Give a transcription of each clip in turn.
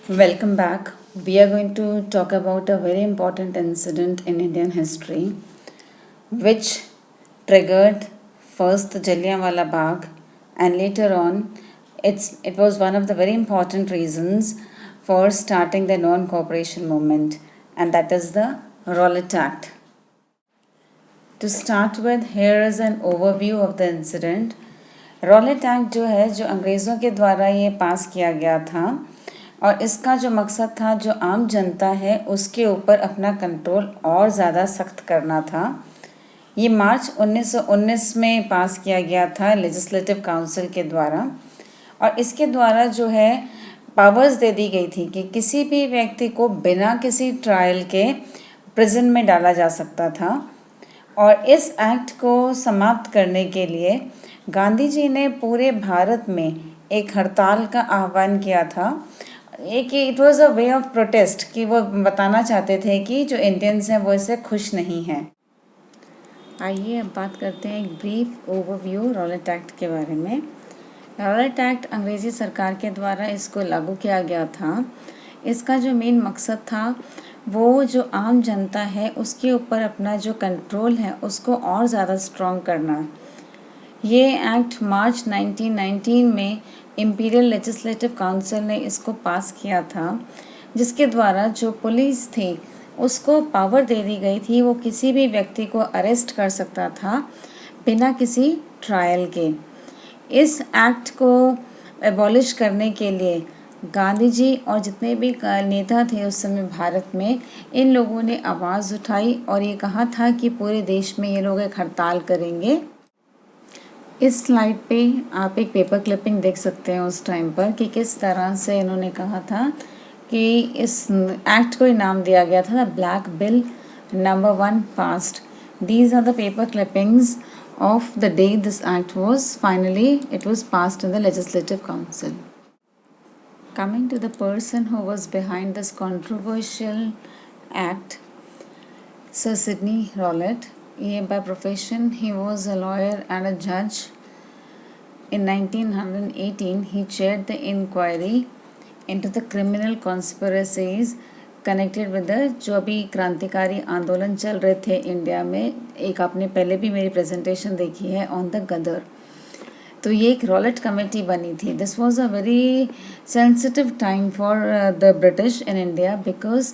Welcome back. We are going to talk about a very important incident in Indian history which triggered first the Jallianwala Bagh and later on it was one of the very important reasons for starting the non-cooperation movement, and that is the Rowlatt Act. To start with, here is an overview of the incident. Rowlatt act जो है जो अंग्रेज़ों के द्वारा ये पास किया गया था और इसका जो मकसद था जो आम जनता है उसके ऊपर अपना कंट्रोल और ज़्यादा सख्त करना था। ये मार्च 1919 में पास किया गया था लेजिस्लेटिव काउंसिल के द्वारा और इसके द्वारा जो है पावर्स दे दी गई थी कि किसी भी व्यक्ति को बिना किसी ट्रायल के प्रिजन में डाला जा सकता था। और इस एक्ट को समाप्त करने के लिए गांधी जी ने पूरे भारत में एक हड़ताल का आह्वान किया था। एक it was a way of protest कि वो बताना चाहते थे कि जो इंडियंस हैं वो इससे खुश नहीं हैं। आइए अब बात करते हैं एक ब्रीफ ओवरव्यू रॉलेट एक्ट के बारे में। रॉलेट एक्ट अंग्रेज़ी सरकार के द्वारा इसको लागू किया गया था। इसका जो मेन मकसद था वो जो आम जनता है उसके ऊपर अपना जो कंट्रोल है उसको और ज़्यादा स्ट्रॉन्ग करना। ये एक्ट मार्च 1919 में इम्पीरियल लेजिस्लेटिव काउंसिल ने इसको पास किया था, जिसके द्वारा जो पुलिस थी उसको पावर दे दी गई थी, वो किसी भी व्यक्ति को अरेस्ट कर सकता था बिना किसी ट्रायल के। इस एक्ट को एबॉलिश करने के लिए गांधी जी और जितने भी नेता थे उस समय भारत में, इन लोगों ने आवाज़ उठाई और ये कहा था कि पूरे देश में ये लोग एक हड़ताल करेंगे। इस स्लाइड पे आप एक पेपर क्लिपिंग देख सकते हैं उस टाइम पर कि किस तरह से इन्होंने कहा था कि इस एक्ट को इनाम दिया गया था black bill number 1 passed. These are the paper clippings of the day this act was it was passed in the legislative council. Coming to the person who was behind this controversial act, Sir Sidney Rowlatt. By profession he was a lawyer and a judge. In 1918 he chaired the inquiry into the criminal conspiracies connected with जो अभी क्रांतिकारी आंदोलन चल रहे थे India में। एक आपने पहले भी मेरी प्रेजेंटेशन देखी है ऑन द गदर। तो ये एक रॉलेट कमेटी बनी थी। This was a very sensitive time for the British in India because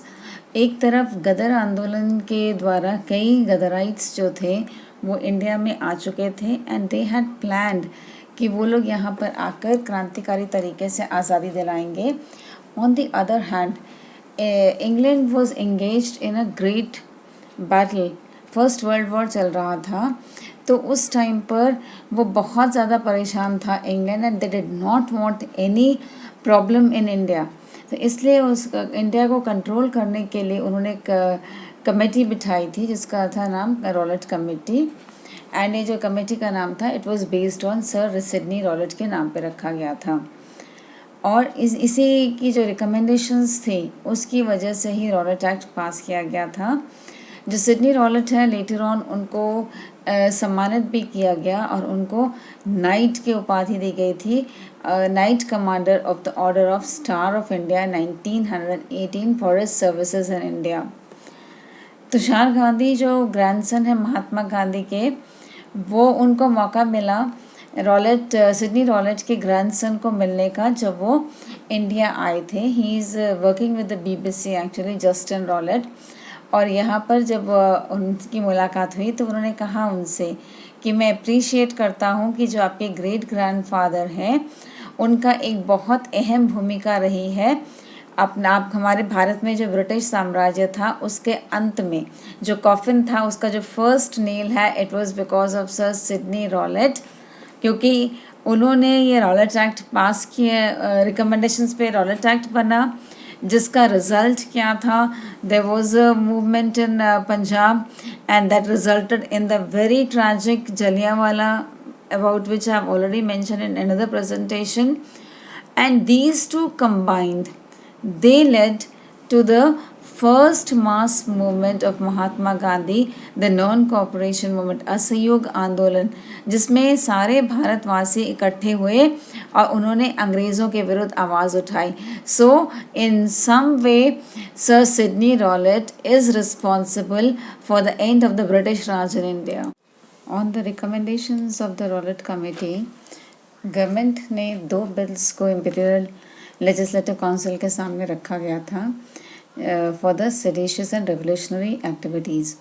एक तरफ गदर आंदोलन के द्वारा कई गदराइट्स जो थे वो इंडिया में आ चुके थे एंड दे हैड प्लान्ड कि वो लोग यहाँ पर आकर क्रांतिकारी तरीके से आज़ादी दिलाएंगे। On the other hand England was engaged in a great battle, first world war चल रहा था। तो उस टाइम पर वो बहुत ज़्यादा परेशान था England and they did not want any problem in India. तो इसलिए उस इंडिया को कंट्रोल करने के लिए उन्होंने एक कमेटी बिठाई थी जिसका था नाम रॉलेट कमेटी। एंड ये जो कमेटी का नाम था it was based on sir Sidney Rowlatt के नाम पे रखा गया था। और इसी की जो रिकमेंडेशंस थी उसकी वजह से ही रॉलेट एक्ट पास किया गया था। जो सिडनी रॉलेट है लेटर ऑन उनको सम्मानित भी किया गया और उनको नाइट की उपाधि दी गई थी, night commander of the order of star of India 1918 for his services in India. Tushar Gandhi जो ग्रैंडसन है महात्मा गांधी के, वो उनको मौका मिला सिडनी रॉलेट के ग्रैंडसन को मिलने का जब वो इंडिया आए थे। He is working with the BBC actually, Justin Rowlatt. और यहाँ पर जब उनकी मुलाकात हुई तो उन्होंने कहा उनसे कि मैं अप्रिशिएट करता हूँ कि जो आपके ग्रेट ग्रैंडफादर हैं उनका एक बहुत अहम भूमिका रही है आप हमारे भारत में जो ब्रिटिश साम्राज्य था उसके अंत में जो कॉफिन था उसका जो फर्स्ट नेल है it was because of sir Sidney Rowlatt, क्योंकि उन्होंने ये रॉलेट एक्ट पास किए, रिकमेंडेशंस पे रॉलेट एक्ट बना जिसका रिजल्ट क्या था, there was a movement in Punjab and that resulted in the very tragic Jallianwala about which I have already mentioned in another presentation. And these two combined, they led to the first mass movement of Mahatma Gandhi, the non cooperation movement, असहयोग आंदोलन, जिसमें सारे भारतवासी इकट्ठे हुए और उन्होंने अंग्रेज़ों के विरुद्ध आवाज़ उठाई. So in some way sir Sidney Rowlatt is responsible for the end of the British Raj in India. On the recommendations of the Rowlatt committee, government ने 2 बिल्स को इंपीरियल लेजिस्लेटिव काउंसिल के सामने रखा गया था for the seditious and revolutionary activities.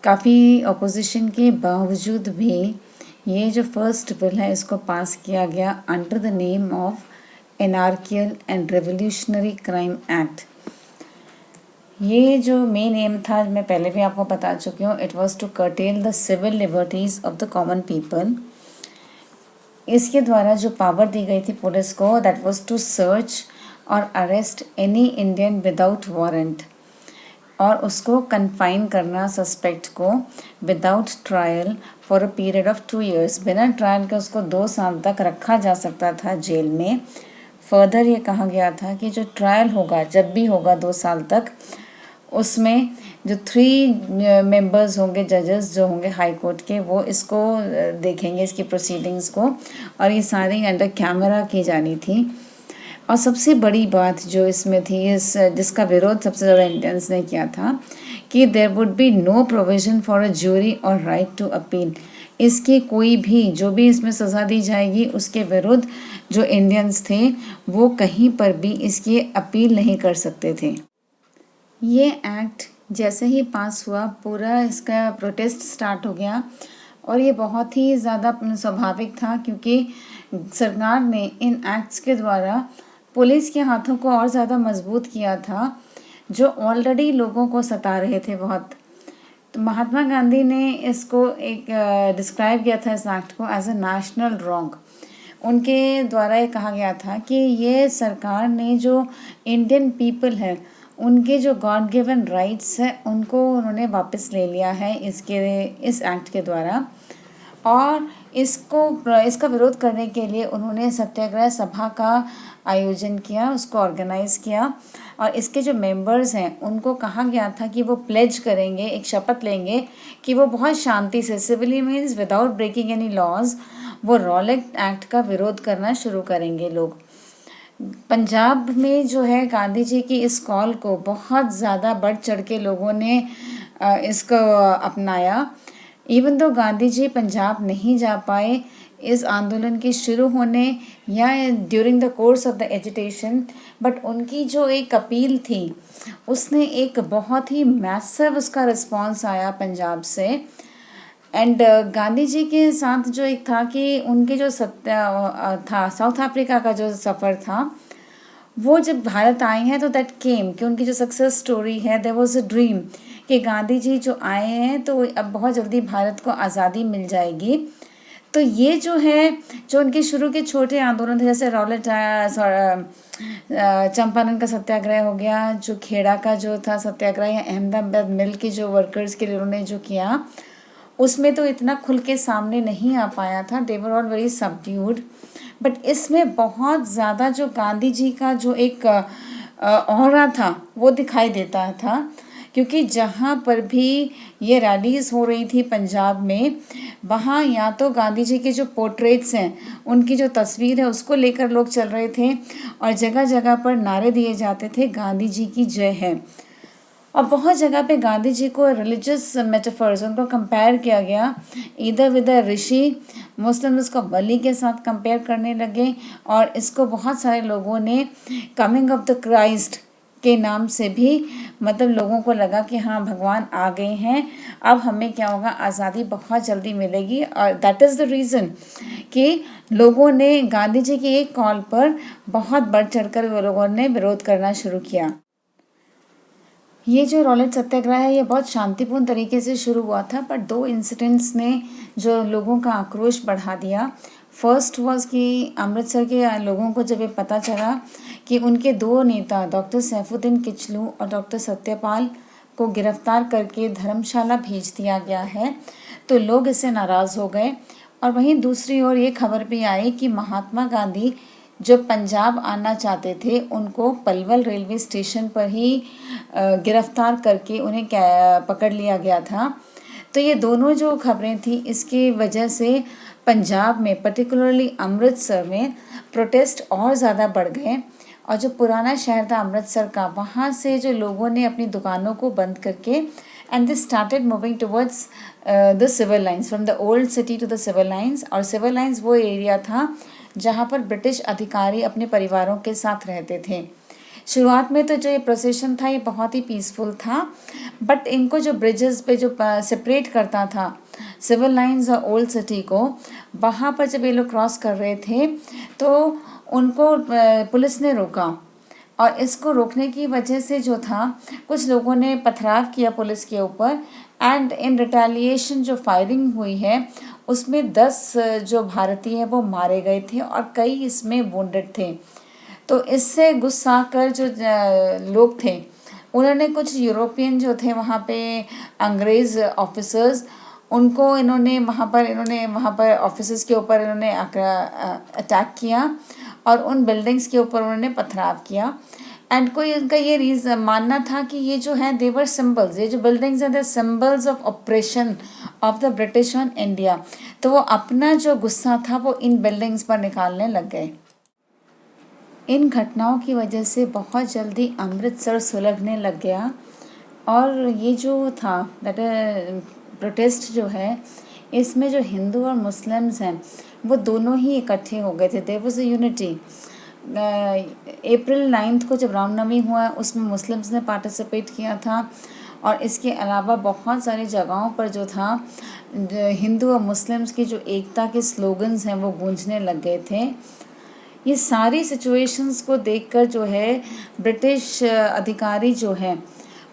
काफ़ी opposition के बावजूद भी ये जो फर्स्ट बिल है इसको पास किया गया under the name of anarchical and revolutionary crime act. ये जो मेन एम था, मैं पहले भी आपको बता चुकी हूँ, it was to curtail the civil liberties of the common people. इसके द्वारा जो पावर दी गई थी पुलिस को, दैट वाज टू सर्च और arrest any Indian without warrant, और उसको कन्फाइन करना सस्पेक्ट को without trial for a period of 2 years. बिना ट्रायल के उसको 2 साल तक रखा जा सकता था जेल में. फर्दर ये कहा गया था कि जो ट्रायल होगा, जब भी होगा 2 साल तक, उसमें जो 3 मेंबर्स होंगे, जजेस जो होंगे हाई कोर्ट के, वो इसको देखेंगे, इसकी प्रोसीडिंग्स को, और ये सारी अंडर कैमरा की जानी थी. और सबसे बड़ी बात जो इसमें थी, जिसका विरोध सबसे ज़्यादा इंडियंस ने किया था, कि there would be no provision for a jury और राइट टू अपील. इसकी कोई भी जो भी इसमें सज़ा दी जाएगी उसके विरुद्ध जो इंडियंस थे वो कहीं पर भी इसकी अपील नहीं कर सकते थे. ये एक्ट जैसे ही पास हुआ, पूरा इसका प्रोटेस्ट स्टार्ट हो गया, और ये बहुत ही ज़्यादा स्वाभाविक था क्योंकि सरकार ने इन एक्ट्स के द्वारा पुलिस के हाथों को और ज़्यादा मजबूत किया था, जो ऑलरेडी लोगों को सता रहे थे बहुत. तो महात्मा गांधी ने इसको एक डिस्क्राइब किया था इस एक्ट को एज अ नेशनल रॉन्ग. उनके द्वारा ये कहा गया था कि ये सरकार ने जो इंडियन पीपल है उनके जो गॉड गिवन राइट्स है उनको उन्होंने वापस ले लिया है इस एक्ट के द्वारा. और इसका विरोध करने के लिए उन्होंने सत्याग्रह सभा का आयोजन किया, उसको ऑर्गेनाइज़ किया, और इसके जो मेंबर्स हैं उनको कहा गया था कि वो प्लेज करेंगे, एक शपथ लेंगे कि वो बहुत शांति से, civilly means without breaking any laws, वो रॉलेट एक्ट का विरोध करना शुरू करेंगे लोग. पंजाब में जो है गांधी जी की इस कॉल को बहुत ज़्यादा बढ़ चढ़ के लोगों ने इसको अपनाया. इवन दो गांधी जी पंजाब नहीं जा पाए इस आंदोलन के शुरू होने या during the course of the agitation, but उनकी जो एक अपील थी उसने एक बहुत ही मैसिव उसका रिस्पांस आया पंजाब से. एंड गांधी जी के साथ जो एक था कि उनके जो था साउथ अफ्रीका का जो सफ़र था, वो जब भारत आए हैं तो दैट केम कि उनकी जो सक्सेस स्टोरी है, देयर वाज अ ड्रीम कि गांधी जी जो आए हैं तो अब बहुत जल्दी भारत को आज़ादी मिल जाएगी. तो ये जो है, जो उनके शुरू के छोटे आंदोलन थे, जैसे रॉलेट चंपारण का सत्याग्रह हो गया, जो खेड़ा का जो था सत्याग्रह, या अहमदाबाद मिल के जो वर्कर्स के लिए उन्होंने जो किया, उसमें तो इतना खुल के सामने नहीं आ पाया था. They were all very subdued. But इसमें बहुत ज़्यादा जो गांधी जी का जो एक ऑरा था वो दिखाई देता था, क्योंकि जहाँ पर भी ये रैलीज़ हो रही थी पंजाब में, वहाँ या तो गांधी जी के जो पोर्ट्रेट्स हैं, उनकी जो तस्वीर है उसको लेकर लोग चल रहे थे, और जगह जगह पर नारे दिए जाते थे गांधी जी की जय है. और बहुत जगह पे गांधी जी को रिलीजियस मेटाफर्स, उनको कंपेयर किया गया इधर विद ऋषि. मुस्लिम इसको वली के साथ कंपेयर करने लगे, और इसको बहुत सारे लोगों ने कमिंग ऑफ द क्राइस्ट के नाम से भी, मतलब लोगों को लगा कि हाँ भगवान आ गए हैं, अब हमें क्या होगा, आज़ादी बहुत जल्दी मिलेगी. और दैट इज़ द रीज़न कि लोगों ने गांधी जी की एक कॉल पर बहुत बढ़ चढ़कर वो लोगों ने विरोध करना शुरू किया. ये जो रॉलेट सत्याग्रह है ये बहुत शांतिपूर्ण तरीके से शुरू हुआ था, पर 2 इंसिडेंट्स ने जो लोगों का आक्रोश बढ़ा दिया. फर्स्ट वाज कि अमृतसर के लोगों को जब ये पता चला कि उनके 2 नेता डॉक्टर सैफुद्दीन किचलू और डॉक्टर सत्यपाल को गिरफ्तार करके धर्मशाला भेज दिया गया है, तो लोग इससे नाराज़ हो गए. और वहीं दूसरी ओर ये खबर भी आई कि महात्मा गांधी जो पंजाब आना चाहते थे उनको पलवल रेलवे स्टेशन पर ही गिरफ्तार करके उन्हें पकड़ लिया गया था। तो ये दोनों जो खबरें थी इसकी वजह से पंजाब में पर्टिकुलरली अमृतसर में प्रोटेस्ट और ज़्यादा बढ़ गए और जो पुराना शहर था अमृतसर का वहाँ से जो लोगों ने अपनी दुकानों को बंद करके and they started moving towards the civil lines from the old city to the civil lines. और सिविल लाइंस वो एरिया था जहाँ पर ब्रिटिश अधिकारी अपने परिवारों के साथ रहते थे। शुरुआत में तो जो ये प्रोसेशन था ये बहुत ही पीसफुल था, बट इनको जो ब्रिजेस पे जो सेपरेट करता था सिविल लाइंस और ओल्ड सिटी को, वहाँ पर जब ये लोग क्रॉस कर रहे थे तो उनको पुलिस ने रोका और इसको रोकने की वजह से जो था कुछ लोगों ने पथराव किया पुलिस के ऊपर एंड इन रिटेलिएशन जो फायरिंग हुई है उसमें 10 जो भारतीय हैं वो मारे गए थे और कई इसमें वुंडेड थे। तो इससे गुस्सा कर जो लोग थे उन्होंने कुछ यूरोपियन जो थे वहाँ पे अंग्रेज़ ऑफिसर्स उनको इन्होंने वहाँ पर ऑफिसर्स के ऊपर इन्होंने अटैक किया और उन बिल्डिंग्स के ऊपर उन्होंने पथराव किया। एंड कोई उनका ये रीज़न मानना था कि ये जो है देवर सिंबल्स, ये जो बिल्डिंग्स हैं they symbols of operation of the British on India. तो वो अपना जो गुस्सा था वो इन बिल्डिंग्स पर निकालने लग गए। इन घटनाओं की वजह से बहुत जल्दी अमृतसर सुलगने लग गया और ये जो था दैट प्रोटेस्ट जो है इसमें जो हिंदू और मुस्लिम्स हैं वो दोनों ही इकट्ठे हो गए थे। There was a unity. अप्रैल 9 को जब रामनवमी हुआ उसमें मुस्लिम्स ने पार्टिसिपेट किया था और इसके अलावा बहुत सारी जगहों पर जो था हिंदू और मुस्लिम्स की जो एकता के स्लोगन्स हैं वो गूंजने लग गए थे। ये सारी सिचुएशंस को देखकर जो है ब्रिटिश अधिकारी जो है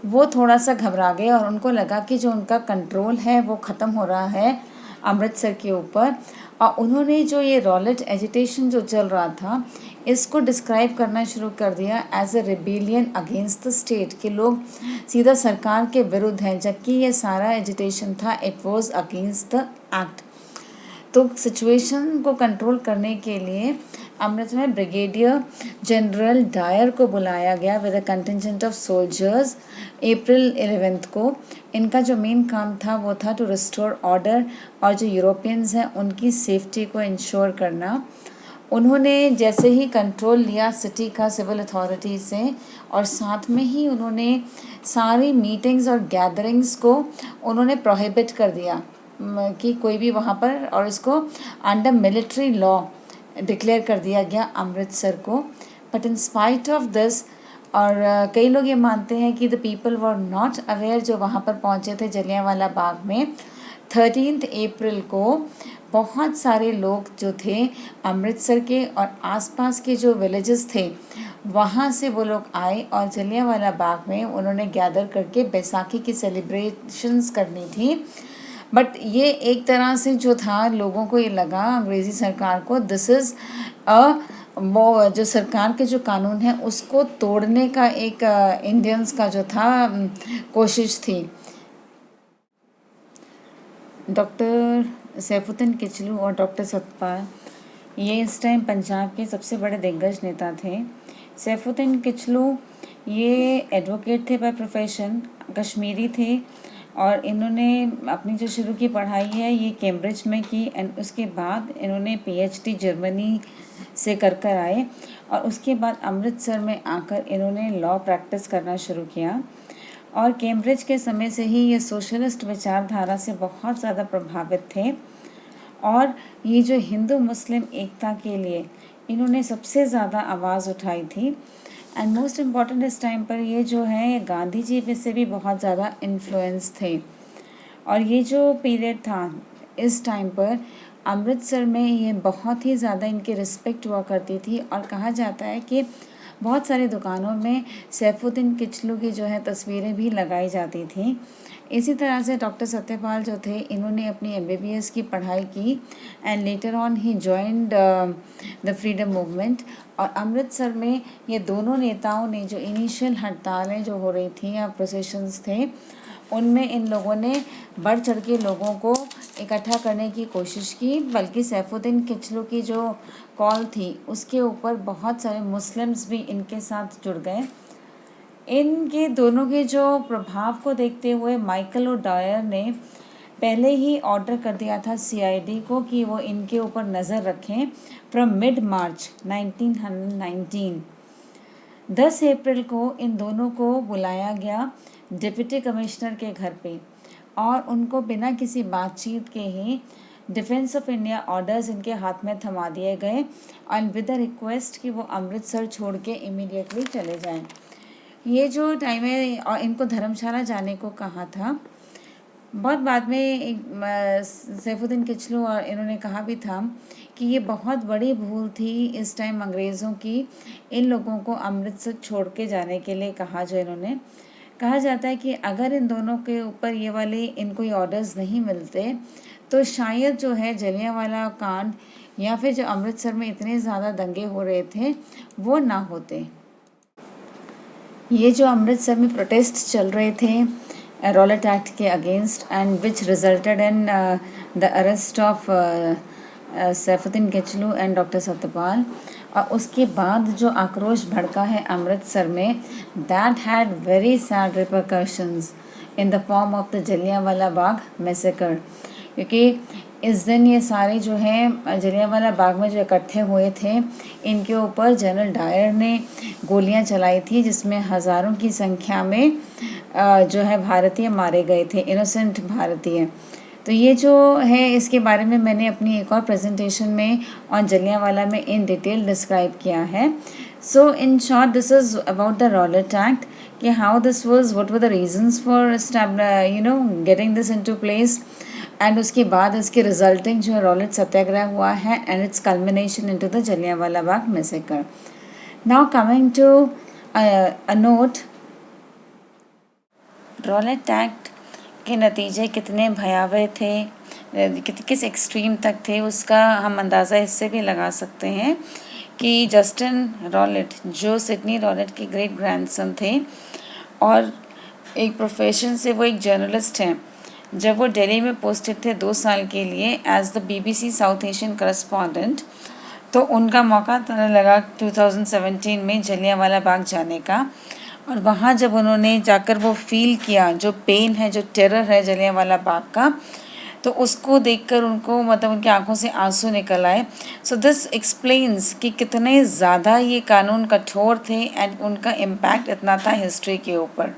वो थोड़ा सा घबरा गए और उनको लगा कि जो उनका कंट्रोल है वो ख़त्म हो रहा है अमृतसर के ऊपर। और उन्होंने जो ये रॉलेट एजिटेशन जो चल रहा था इसको डिस्क्राइब करना शुरू कर दिया as a rebellion against the state, कि लोग सीधा सरकार के विरुद्ध हैं, जबकि ये सारा एजिटेशन था it was against the act. तो सिचुएशन को कंट्रोल करने के लिए अमृतसर में ब्रिगेडियर जनरल डायर को बुलाया गया with a contingent of soldiers अप्रैल 11 को। इनका जो मेन काम था वो था टू रिस्टोर ऑर्डर और जो यूरोपियंस हैं उनकी सेफ्टी को इंश्योर करना। उन्होंने जैसे ही कंट्रोल लिया सिटी का सिविल अथॉरिटी से और साथ में ही उन्होंने सारी मीटिंग्स और गैदरिंग्स को उन्होंने प्रोहिबिट कर दिया कि कोई भी वहाँ पर, और इसको अंडर मिलिट्री लॉ डिक्लेयर कर दिया गया अमृतसर को। But in spite of this, और कई लोग ये मानते हैं कि the people were not aware जो वहाँ पर पहुँचे थे जलियांवाला बाग में 13 अप्रैल को बहुत सारे लोग जो थे अमृतसर के और आसपास के जो विलेजेस थे वहाँ से वो लोग आए और जलियांवाला बाग में उन्होंने गैदर करके बैसाखी की सेलिब्रेशंस करनी थी। बट ये एक तरह से जो था लोगों को ये लगा अंग्रेज़ी सरकार को दिस इज़ वो जो सरकार के जो कानून है उसको तोड़ने का एक इंडियंस का जो था कोशिश थी। डॉक्टर सैफुद्दीन किचलू और डॉक्टर सतपाल ये इस टाइम पंजाब के सबसे बड़े दिग्गज नेता थे। सैफुद्दीन किचलू ये एडवोकेट थे बाय प्रोफेशन, कश्मीरी थे और इन्होंने अपनी जो शुरू की पढ़ाई है ये कैम्ब्रिज में की एंड उसके बाद इन्होंने पीएचडी जर्मनी से कर आए और उसके बाद अमृतसर में आकर इन्होंने लॉ प्रैक्टिस करना शुरू किया। और कैम्ब्रिज के समय से ही ये सोशलिस्ट विचारधारा से बहुत ज़्यादा प्रभावित थे और ये जो हिंदू मुस्लिम एकता के लिए इन्होंने सबसे ज़्यादा आवाज़ उठाई थी। एंड मोस्ट इम्पॉर्टेंट इस टाइम पर ये जो है गांधी जी में से भी बहुत ज़्यादा इन्फ्लुएंस थे। और ये जो पीरियड था इस टाइम पर अमृतसर में ये बहुत ही ज़्यादा इनकी रिस्पेक्ट हुआ करती थी और कहा जाता है कि बहुत सारी दुकानों में सैफुद्दीन किचलू की जो है तस्वीरें भी लगाई जाती थी। इसी तरह से डॉक्टर सत्यपाल जो थे इन्होंने अपनी MBBS की पढ़ाई की and later on he joined the freedom movement. और अमृतसर में ये दोनों नेताओं ने जो इनिशियल हड़तालें जो हो रही थी या प्रोसेशंस थे उनमें इन लोगों ने बढ़ चढ़ के लोगों को इकट्ठा करने की कोशिश की, बल्कि सैफुद्दीन किचलू की जो कॉल थी उसके ऊपर बहुत सारे मुस्लिम्स भी इनके साथ जुड़ गए। इनके दोनों के जो प्रभाव को देखते हुए माइकल ओडायर ने पहले ही ऑर्डर कर दिया था सीआईडी को कि वो इनके ऊपर नज़र रखें फ्रॉम मिड मार्च 1919। 10 अप्रैल को इन दोनों को बुलाया गया डिप्टी कमिश्नर के घर पे और उनको बिना किसी बातचीत के ही डिफेंस ऑफ इंडिया ऑर्डर्स इनके हाथ में थमा दिए गए एंड विद द रिक्वेस्ट कि वो अमृतसर छोड़ के इमीडिएटली चले जाएं। ये जो टाइम है और इनको धर्मशाला जाने को कहा था। बहुत बाद में सैफुद्दीन किचलू और इन्होंने कहा भी था कि ये बहुत बड़ी भूल थी इस टाइम अंग्रेज़ों की इन लोगों को अमृतसर छोड़ के जाने के लिए कहा। जो इन्होंने कहा जाता है कि अगर इन दोनों के ऊपर ये वाले इनको ये ऑर्डर्स नहीं मिलते तो शायद जो है जलियांवाला कांड या फिर जो अमृतसर में इतने ज़्यादा दंगे हो रहे थे वो ना होते। ये जो अमृतसर में प्रोटेस्ट चल रहे थे रॉलेट एक्ट के against and which resulted in the arrest of Saifuddin Kitchlew and doctor Satyapal, और उसके बाद जो आक्रोश भड़का है अमृतसर में, that had very sad repercussions in the form of the Jallianwala Bagh massacre. क्योंकि इस दिन ये सारे जो है जलियांवाला बाग में जो इकट्ठे हुए थे इनके ऊपर जनरल डायर ने गोलियां चलाई थी, जिसमें हज़ारों की संख्या में जो है भारतीय मारे गए थे, इनोसेंट भारतीय। तो ये जो है इसके बारे में मैंने अपनी एक और प्रेजेंटेशन में ऑन जलियांवाला में इन डिटेल डिस्क्राइब किया है। So in short this is about the Rowlatt act कि how this was, what were the reasons for getting this into place, and उसके बाद इसके रिजल्टिंग जो रॉलेट सत्याग्रह हुआ है and its culmination into the Jallianwala Bagh massacre. Now coming to a note, Rowlatt act के नतीजे कितने भयावह थे, किस एक्सट्रीम तक थे, उसका हम अंदाज़ा इससे भी लगा सकते हैं कि जस्टिन रॉलेट जो सिडनी रॉलेट के ग्रेट ग्रैंडसन थे और एक प्रोफेशन से वो एक जर्नलिस्ट हैं। जब वो दिल्ली में पोस्टेड थे 2 साल के लिए as the BBC South Asian correspondent, तो उनका मौका लगा 2017 में जलियांवाला बाग जाने का। और वहाँ जब उन्होंने जाकर वो फील किया जो पेन है, जो टेरर है जलियांवाला बाग का, तो उसको देखकर उनको मतलब उनकी आंखों से आंसू निकल आए। सो दिस एक्सप्लेन्स कि कितने ज़्यादा ये कानून कठोर थे एंड उनका इम्पैक्ट इतना था हिस्ट्री के ऊपर।